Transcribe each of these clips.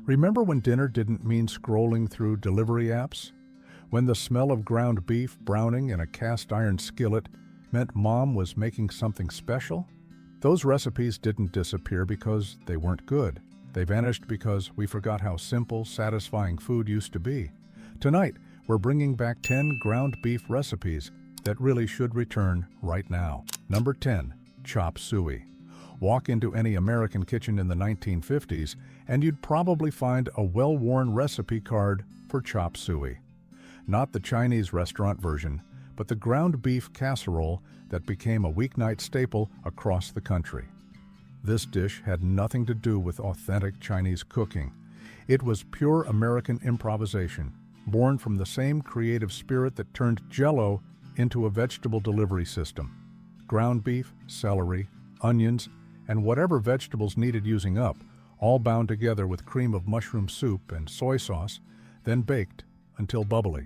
Remember when dinner didn't mean scrolling through delivery apps? When the smell of ground beef browning in a cast-iron skillet meant Mom was making something special? Those recipes didn't disappear because they weren't good. They vanished because we forgot how simple, satisfying food used to be. Tonight, we're bringing back 10 ground beef recipes that really should return right now. Number 10. Chop suey. Walk into any American kitchen in the 1950s and you'd probably find a well-worn recipe card for chop suey. Not the Chinese restaurant version, but the ground beef casserole that became a weeknight staple across the country. This dish had nothing to do with authentic Chinese cooking. It was pure American improvisation, born from the same creative spirit that turned Jell-O into a vegetable delivery system. Ground beef, celery, onions, and whatever vegetables needed using up, all bound together with cream of mushroom soup and soy sauce, then baked until bubbly.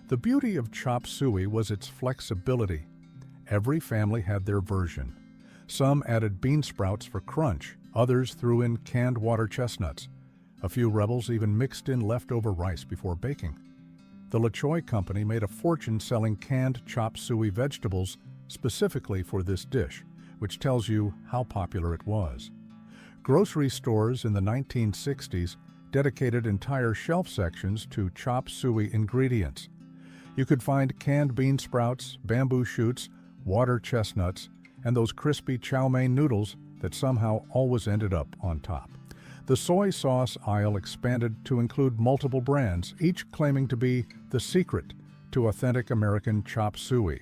The beauty of chop suey was its flexibility. Every family had their version. Some added bean sprouts for crunch, others threw in canned water chestnuts. A few rebels even mixed in leftover rice before baking. The La Choy Company made a fortune selling canned chop suey vegetables specifically for this dish, which tells you how popular it was. Grocery stores in the 1960s dedicated entire shelf sections to chop suey ingredients. You could find canned bean sprouts, bamboo shoots, water chestnuts, and those crispy chow mein noodles that somehow always ended up on top. The soy sauce aisle expanded to include multiple brands, each claiming to be the secret to authentic American chop suey.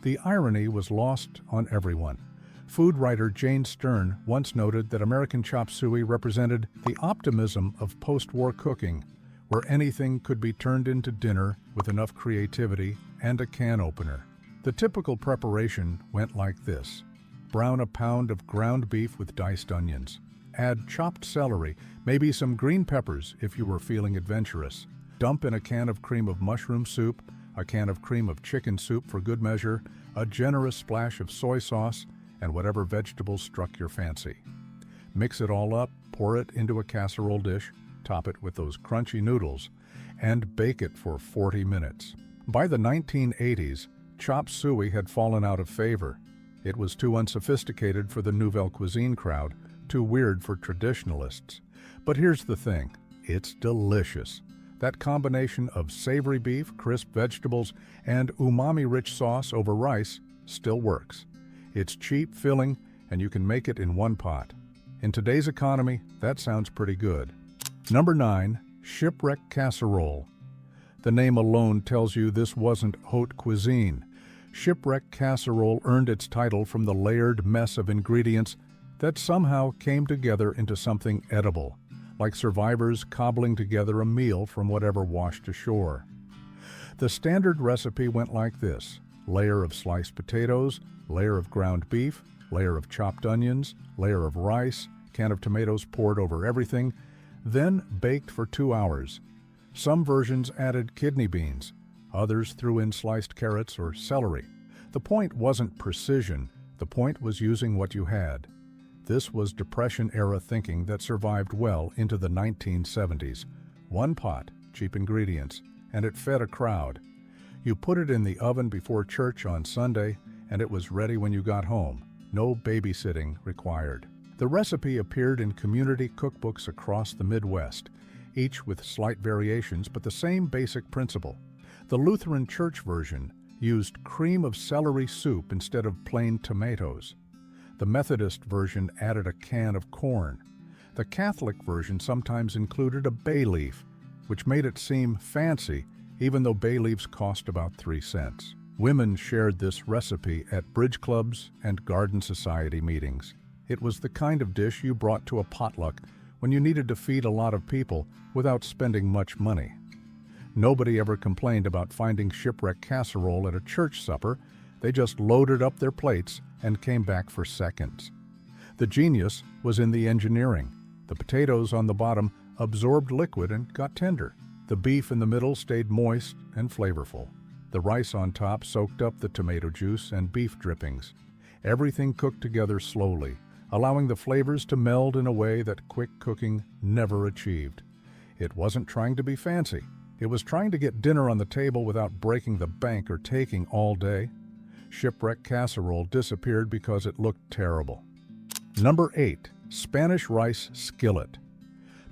The irony was lost on everyone. Food writer Jane Stern once noted that American chop suey represented the optimism of post-war cooking, where anything could be turned into dinner with enough creativity and a can opener. The typical preparation went like this. Brown a pound of ground beef with diced onions. Add chopped celery, maybe some green peppers if you were feeling adventurous. Dump in a can of cream of mushroom soup, a can of cream of chicken soup for good measure, a generous splash of soy sauce, and whatever vegetables struck your fancy. Mix it all up, pour it into a casserole dish, top it with those crunchy noodles, and bake it for 40 minutes. By the 1980s, chop suey had fallen out of favor. It was too unsophisticated for the nouvelle cuisine crowd, too weird for traditionalists. But here's the thing, it's delicious. That combination of savory beef, crisp vegetables, and umami-rich sauce over rice still works. It's cheap, filling, and you can make it in one pot. In today's economy, that sounds pretty good. Number 9. Shipwreck casserole. The name alone tells you this wasn't haute cuisine. Shipwreck casserole earned its title from the layered mess of ingredients that somehow came together into something edible, like survivors cobbling together a meal from whatever washed ashore. The standard recipe went like this: layer of sliced potatoes, layer of ground beef, layer of chopped onions, layer of rice, can of tomatoes poured over everything, then baked for 2 hours. Some versions added kidney beans, others threw in sliced carrots or celery. The point wasn't precision, the point was using what you had. This was Depression-era thinking that survived well into the 1970s. One pot, cheap ingredients, and it fed a crowd. You put it in the oven before church on Sunday, and it was ready when you got home. No babysitting required. The recipe appeared in community cookbooks across the Midwest, each with slight variations but the same basic principle. The Lutheran Church version used cream of celery soup instead of plain tomatoes. The Methodist version added a can of corn. The Catholic version sometimes included a bay leaf, which made it seem fancy, even though bay leaves cost about 3 cents. Women shared this recipe at bridge clubs and garden society meetings. It was the kind of dish you brought to a potluck when you needed to feed a lot of people without spending much money. Nobody ever complained about finding shipwreck casserole at a church supper. They just loaded up their plates and came back for seconds. The genius was in the engineering. The potatoes on the bottom absorbed liquid and got tender. The beef in the middle stayed moist and flavorful. The rice on top soaked up the tomato juice and beef drippings. Everything cooked together slowly, allowing the flavors to meld in a way that quick cooking never achieved. It wasn't trying to be fancy. It was trying to get dinner on the table without breaking the bank or taking all day. Shipwreck casserole disappeared because it looked terrible. Number 8. Spanish rice skillet.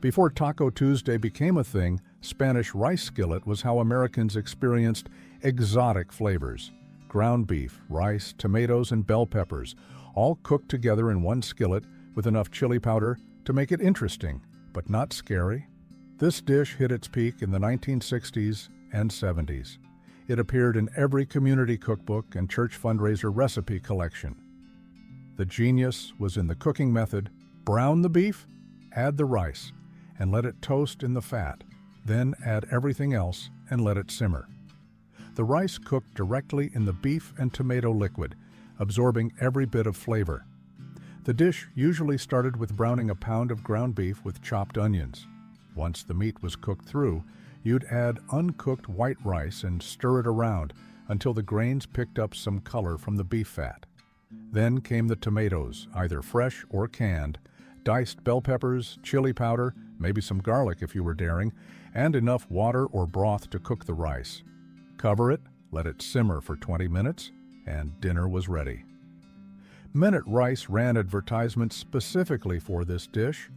Before Taco Tuesday became a thing, Spanish rice skillet was how Americans experienced exotic flavors. Ground beef, rice, tomatoes, and bell peppers, all cooked together in one skillet with enough chili powder to make it interesting, but not scary. This dish hit its peak in the 1960s and 70s. It appeared in every community cookbook and church fundraiser recipe collection. The genius was in the cooking method. Brown the beef, add the rice, and let it toast in the fat. Then add everything else and let it simmer. The rice cooked directly in the beef and tomato liquid, absorbing every bit of flavor. The dish usually started with browning a pound of ground beef with chopped onions. Once the meat was cooked through, you'd add uncooked white rice and stir it around until the grains picked up some color from the beef fat. Then came the tomatoes, either fresh or canned, diced bell peppers, chili powder, maybe some garlic if you were daring, and enough water or broth to cook the rice. Cover it, let it simmer for 20 minutes, and dinner was ready. Minute Rice ran advertisements specifically for this dish.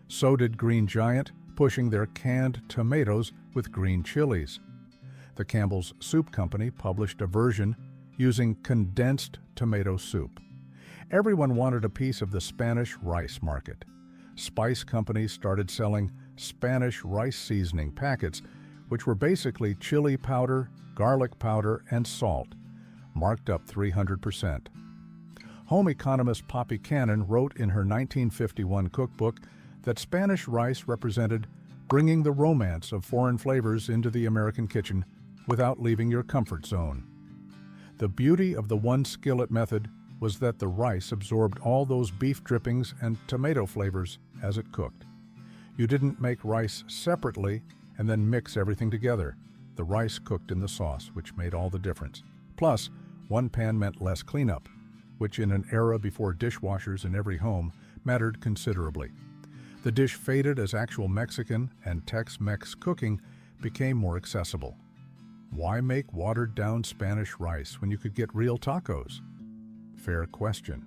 So did Green Giant, pushing their canned tomatoes with green chilies. The Campbell's Soup Company published a version using condensed tomato soup. Everyone wanted a piece of the Spanish rice market. Spice companies started selling Spanish rice seasoning packets, which were basically chili powder, garlic powder, and salt, marked up 300%. Home economist Poppy Cannon wrote in her 1951 cookbook that Spanish rice represented bringing the romance of foreign flavors into the American kitchen without leaving your comfort zone. The beauty of the one skillet method was that the rice absorbed all those beef drippings and tomato flavors as it cooked. You didn't make rice separately and then mix everything together. The rice cooked in the sauce, which made all the difference. Plus, one pan meant less cleanup, which in an era before dishwashers in every home mattered considerably. The dish faded as actual Mexican and Tex-Mex cooking became more accessible. Why make watered-down Spanish rice when you could get real tacos? Fair question.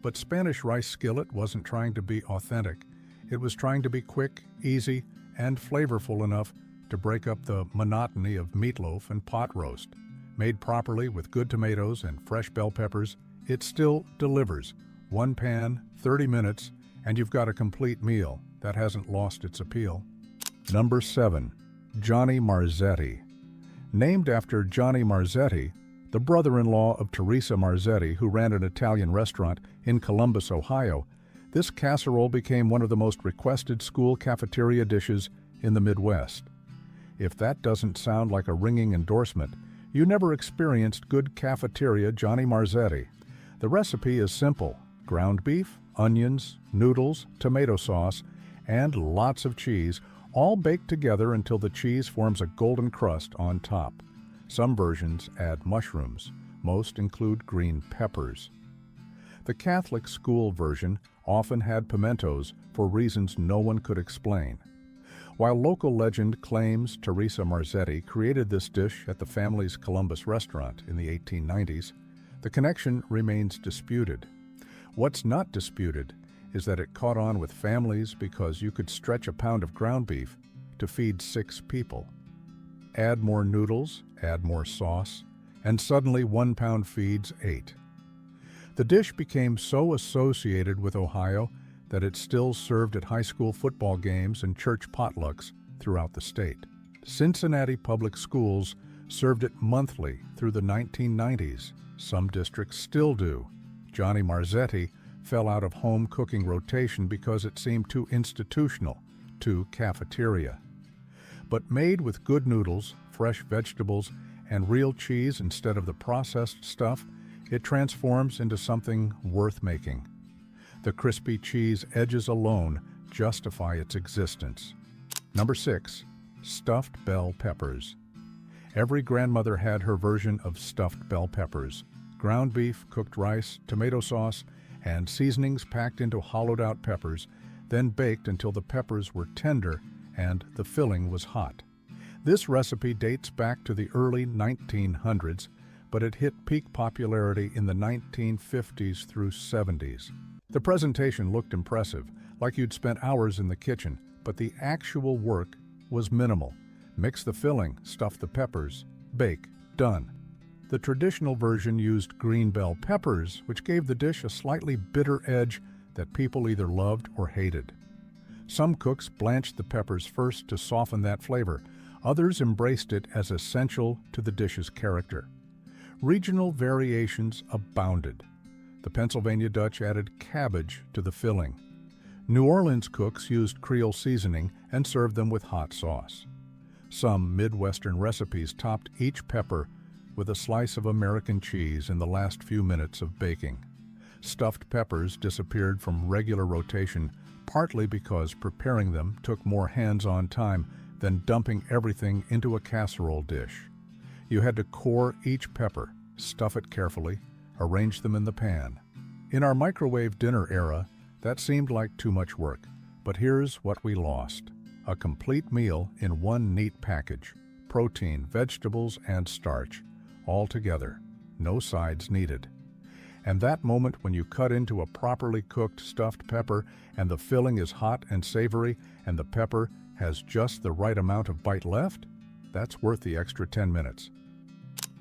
But Spanish rice skillet wasn't trying to be authentic. It was trying to be quick, easy, and flavorful enough to break up the monotony of meatloaf and pot roast. Made properly with good tomatoes and fresh bell peppers, it still delivers. One pan, 30 minutes, and you've got a complete meal that hasn't lost its appeal. Number 7. Johnny Marzetti. Named after Johnny Marzetti, the brother-in-law of Teresa Marzetti, who ran an Italian restaurant in Columbus, Ohio, this casserole became one of the most requested school cafeteria dishes in the Midwest. If that doesn't sound like a ringing endorsement, you never experienced good cafeteria Johnny Marzetti. The recipe is simple: ground beef, onions, noodles, tomato sauce, and lots of cheese, all baked together until the cheese forms a golden crust on top. Some versions add mushrooms. Most include green peppers. The Catholic school version often had pimentos for reasons no one could explain. While local legend claims Teresa Marzetti created this dish at the family's Columbus restaurant in the 1890s, the connection remains disputed. What's not disputed is that it caught on with families because you could stretch a pound of ground beef to feed 6 people. Add more noodles, add more sauce, and suddenly 1 pound feeds 8. The dish became so associated with Ohio that it's still served at high school football games and church potlucks throughout the state. Cincinnati Public Schools served it monthly through the 1990s. Some districts still do. Johnny Marzetti fell out of home cooking rotation because it seemed too institutional, too cafeteria. But made with good noodles, fresh vegetables, and real cheese instead of the processed stuff, it transforms into something worth making. The crispy cheese edges alone justify its existence. Number 6. Stuffed bell peppers. Every grandmother had her version of stuffed bell peppers: ground beef, cooked rice, tomato sauce, and seasonings packed into hollowed-out peppers, then baked until the peppers were tender and the filling was hot. This recipe dates back to the early 1900s, but it hit peak popularity in the 1950s through 70s. The presentation looked impressive, like you'd spent hours in the kitchen, but the actual work was minimal. Mix the filling, stuff the peppers, bake, done. The traditional version used green bell peppers, which gave the dish a slightly bitter edge that people either loved or hated. Some cooks blanched the peppers first to soften that flavor. Others embraced it as essential to the dish's character. Regional variations abounded. The Pennsylvania Dutch added cabbage to the filling. New Orleans cooks used Creole seasoning and served them with hot sauce. Some Midwestern recipes topped each pepper with a slice of American cheese in the last few minutes of baking. Stuffed peppers disappeared from regular rotation, partly because preparing them took more hands-on time than dumping everything into a casserole dish. You had to core each pepper, stuff it carefully, arrange them in the pan. In our microwave dinner era, that seemed like too much work, but here's what we lost: a complete meal in one neat package. Protein, vegetables, and starch, all together, no sides needed. And that moment when you cut into a properly cooked stuffed pepper and the filling is hot and savory and the pepper has just the right amount of bite left, that's worth the extra 10 minutes.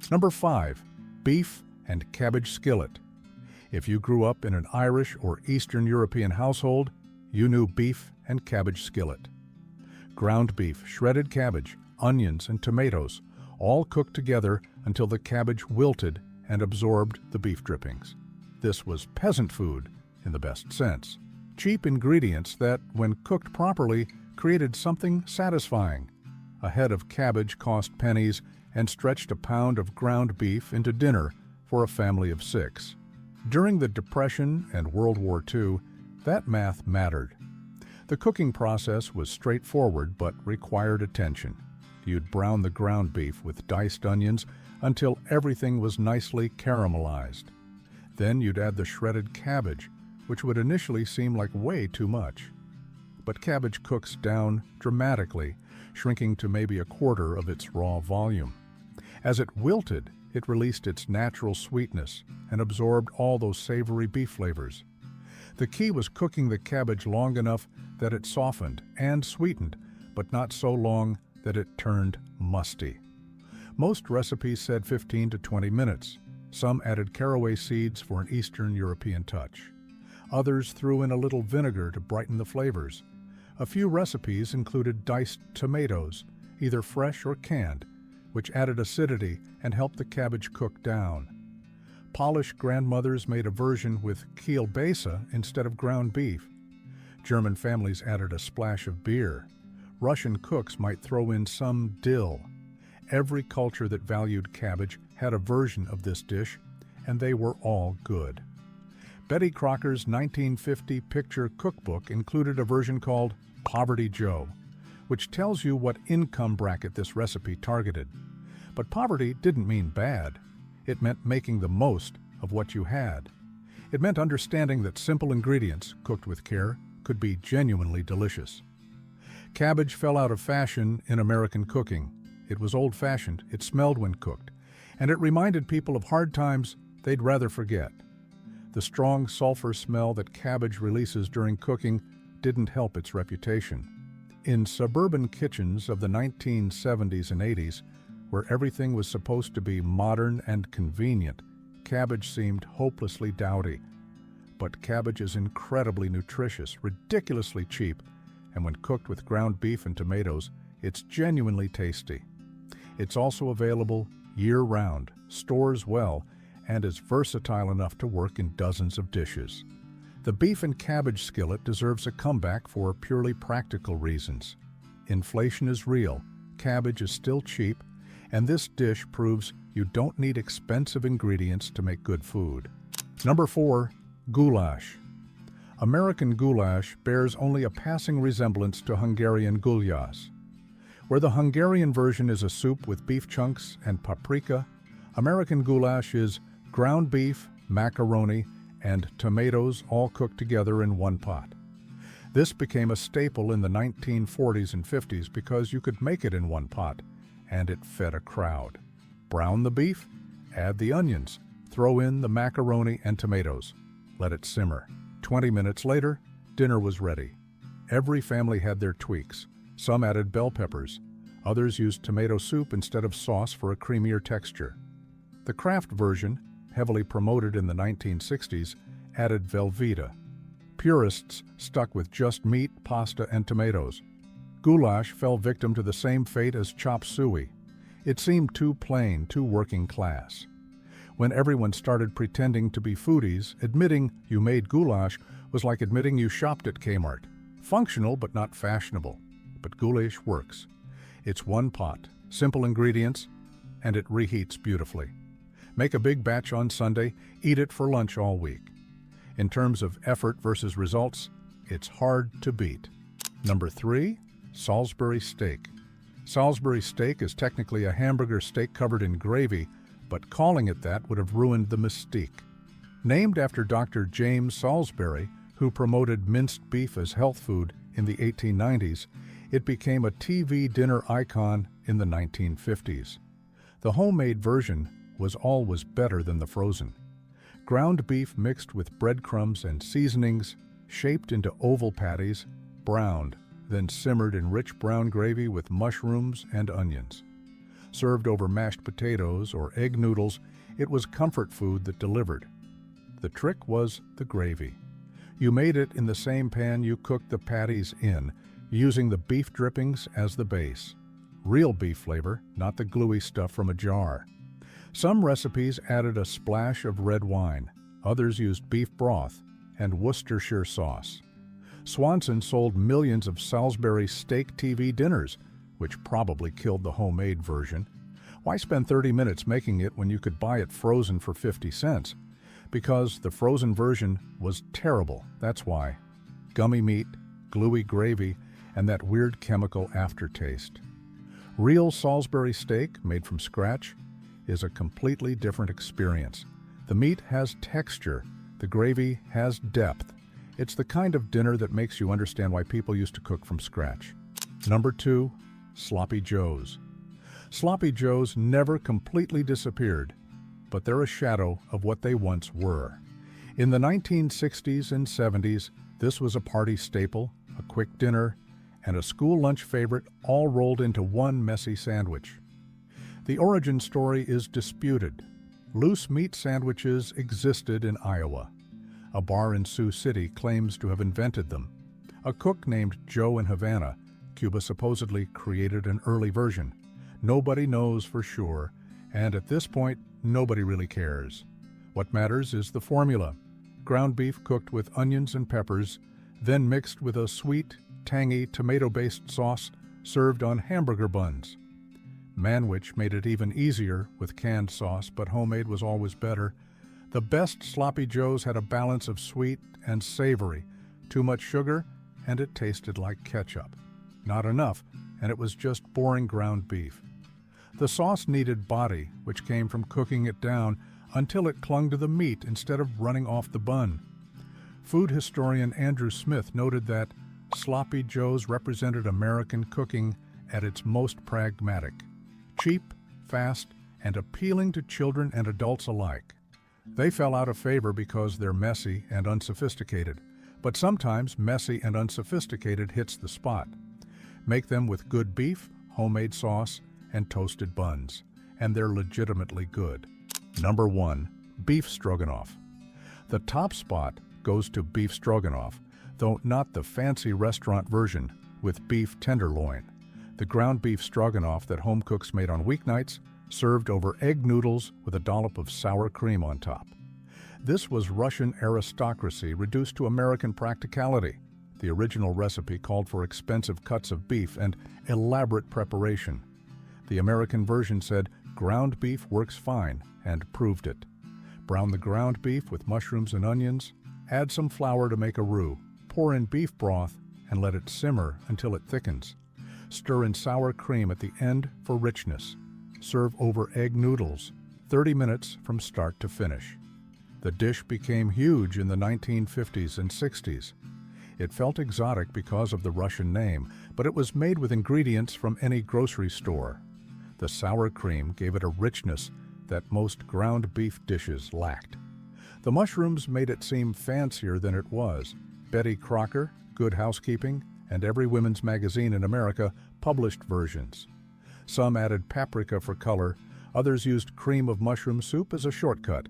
Number 5. Beef and cabbage skillet. If you grew up in an Irish or Eastern European household, you knew beef and cabbage skillet. Ground beef, shredded cabbage, onions, and tomatoes, all cooked together until the cabbage wilted and absorbed the beef drippings. This was peasant food in the best sense. Cheap ingredients that, when cooked properly, created something satisfying. A head of cabbage cost pennies and stretched a pound of ground beef into dinner for a family of 6. During the Depression and World War II, that math mattered. The cooking process was straightforward but required attention. You'd brown the ground beef with diced onions until everything was nicely caramelized. Then you'd add the shredded cabbage, which would initially seem like way too much. But cabbage cooks down dramatically, shrinking to maybe a quarter of its raw volume. As it wilted, it released its natural sweetness and absorbed all those savory beef flavors. The key was cooking the cabbage long enough that it softened and sweetened, but not so long that it turned musty. Most recipes said 15 to 20 minutes. Some added caraway seeds for an Eastern European touch. Others threw in a little vinegar to brighten the flavors. A few recipes included diced tomatoes, either fresh or canned, which added acidity and helped the cabbage cook down. Polish grandmothers made a version with kielbasa instead of ground beef. German families added a splash of beer. Russian cooks might throw in some dill. Every culture that valued cabbage had a version of this dish, and they were all good. Betty Crocker's 1950 picture cookbook included a version called Poverty Joe, which tells you what income bracket this recipe targeted. But poverty didn't mean bad. It meant making the most of what you had. It meant understanding that simple ingredients, cooked with care, could be genuinely delicious. Cabbage fell out of fashion in American cooking. It was old-fashioned, it smelled when cooked, and it reminded people of hard times they'd rather forget. The strong sulfur smell that cabbage releases during cooking didn't help its reputation. In suburban kitchens of the 1970s and 80s, where everything was supposed to be modern and convenient, cabbage seemed hopelessly dowdy. But cabbage is incredibly nutritious, ridiculously cheap, and when cooked with ground beef and tomatoes, it's genuinely tasty. It's also available year-round, stores well, and is versatile enough to work in dozens of dishes. The beef and cabbage skillet deserves a comeback for purely practical reasons. Inflation is real, cabbage is still cheap, and this dish proves you don't need expensive ingredients to make good food. Number 4. Goulash. American goulash bears only a passing resemblance to Hungarian gulyás. Where the Hungarian version is a soup with beef chunks and paprika, American goulash is ground beef, macaroni, and tomatoes all cooked together in one pot. This became a staple in the 1940s and 50s because you could make it in one pot, and it fed a crowd. Brown the beef, add the onions, throw in the macaroni and tomatoes. Let it simmer. 20 minutes later, dinner was ready. Every family had their tweaks. Some added bell peppers. Others used tomato soup instead of sauce for a creamier texture. The Kraft version, heavily promoted in the 1960s, added Velveeta. Purists stuck with just meat, pasta, and tomatoes. Goulash fell victim to the same fate as chop suey. It seemed too plain, too working class. When everyone started pretending to be foodies, admitting you made goulash was like admitting you shopped at Kmart. Functional but not fashionable. But goulash works. It's one pot, simple ingredients, and it reheats beautifully. Make a big batch on Sunday, eat it for lunch all week. In terms of effort versus results, it's hard to beat. Number 3, Salisbury steak. Salisbury steak is technically a hamburger steak covered in gravy, but calling it that would have ruined the mystique. Named after Dr. James Salisbury, who promoted minced beef as health food in the 1890s, it became a TV dinner icon in the 1950s. The homemade version was always better than the frozen. Ground beef mixed with breadcrumbs and seasonings, shaped into oval patties, browned, then simmered in rich brown gravy with mushrooms and onions. Served over mashed potatoes or egg noodles, it was comfort food that delivered. The trick was the gravy. You made it in the same pan you cooked the patties in, using the beef drippings as the base. Real beef flavor, not the gluey stuff from a jar. Some recipes added a splash of red wine. Others used beef broth and Worcestershire sauce. Swanson sold millions of Salisbury steak TV dinners, which probably killed the homemade version. Why spend 30 minutes making it when you could buy it frozen for 50 cents? Because the frozen version was terrible, that's why. Gummy meat, gluey gravy, and that weird chemical aftertaste. Real Salisbury steak, made from scratch, is a completely different experience. The meat has texture, the gravy has depth. It's the kind of dinner that makes you understand why people used to cook from scratch. Number 2, Sloppy Joes. Sloppy Joes never completely disappeared, but they're a shadow of what they once were. In the 1960s and 70s, this was a party staple, a quick dinner, and a school lunch favorite all rolled into one messy sandwich. The origin story is disputed. Loose meat sandwiches existed in Iowa. A bar in Sioux City claims to have invented them. A cook named Joe in Havana, Cuba supposedly created an early version. Nobody knows for sure, and at this point, nobody really cares. What matters is the formula. Ground beef cooked with onions and peppers, then mixed with a sweet, tangy, tomato-based sauce served on hamburger buns. Manwich made it even easier with canned sauce, but homemade was always better. The best Sloppy Joes had a balance of sweet and savory. Too much sugar, and it tasted like ketchup. Not enough, and it was just boring ground beef. The sauce needed body, which came from cooking it down until it clung to the meat instead of running off the bun. Food historian Andrew Smith noted that Sloppy Joes represented American cooking at its most pragmatic. Cheap, fast, and appealing to children and adults alike. They fell out of favor because they're messy and unsophisticated, but sometimes messy and unsophisticated hits the spot. Make them with good beef, homemade sauce, and toasted buns, and they're legitimately good. Number 1, beef stroganoff. The top spot goes to beef stroganoff, though not the fancy restaurant version with beef tenderloin. The ground beef stroganoff that home cooks made on weeknights, served over egg noodles with a dollop of sour cream on top. This was Russian aristocracy reduced to American practicality. The original recipe called for expensive cuts of beef and elaborate preparation. The American version said ground beef works fine, and proved it. Brown the ground beef with mushrooms and onions, add some flour to make a roux, pour in beef broth, and let it simmer until it thickens. Stir in sour cream at the end for richness. Serve over egg noodles, 30 minutes from start to finish. The The dish became huge in the 1950s and 60s. It felt exotic because of the Russian name, but it was made with ingredients from any grocery store. The sour cream gave it a richness that most ground beef dishes lacked. The mushrooms made it seem fancier than it was. Betty Crocker, Good Housekeeping, and every women's magazine in America published versions. Some added paprika for color, others used cream of mushroom soup as a shortcut.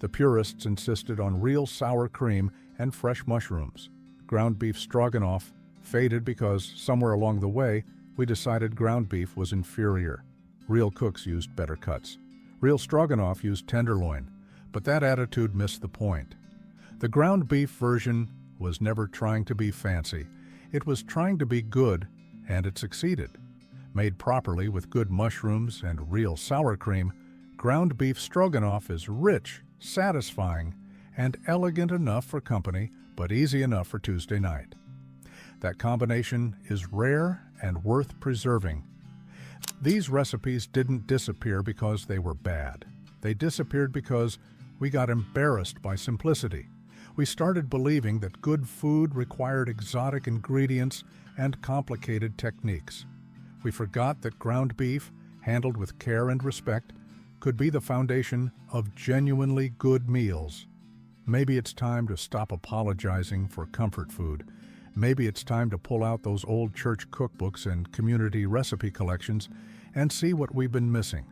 The purists insisted on real sour cream and fresh mushrooms. Ground beef stroganoff faded because somewhere along the way we decided ground beef was inferior. Real cooks used better cuts. Real stroganoff used tenderloin, but that attitude missed the point. The ground beef version was never trying to be fancy. It was trying to be good, and it succeeded. Made properly with good mushrooms and real sour cream, ground beef stroganoff is rich, satisfying, and elegant enough for company, but easy enough for Tuesday night. That combination is rare and worth preserving. These recipes didn't disappear because they were bad. They disappeared because we got embarrassed by simplicity. We started believing that good food required exotic ingredients and complicated techniques. We forgot that ground beef, handled with care and respect, could be the foundation of genuinely good meals. Maybe it's time to stop apologizing for comfort food. Maybe it's time to pull out those old church cookbooks and community recipe collections and see what we've been missing.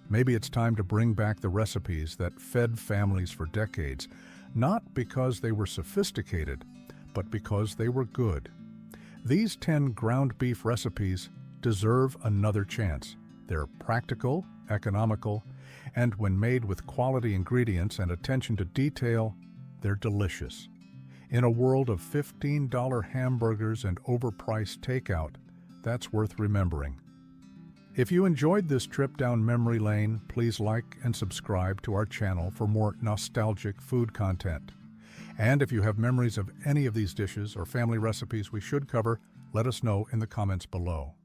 Maybe it's time to bring back the recipes that fed families for decades, not because they were sophisticated, but because they were good. These 10 ground beef recipes deserve another chance. They're practical, economical, and when made with quality ingredients and attention to detail, they're delicious. In a world of $15 hamburgers and overpriced takeout, that's worth remembering. If you enjoyed this trip down memory lane, please like and subscribe to our channel for more nostalgic food content. And if you have memories of any of these dishes or family recipes we should cover, let us know in the comments below.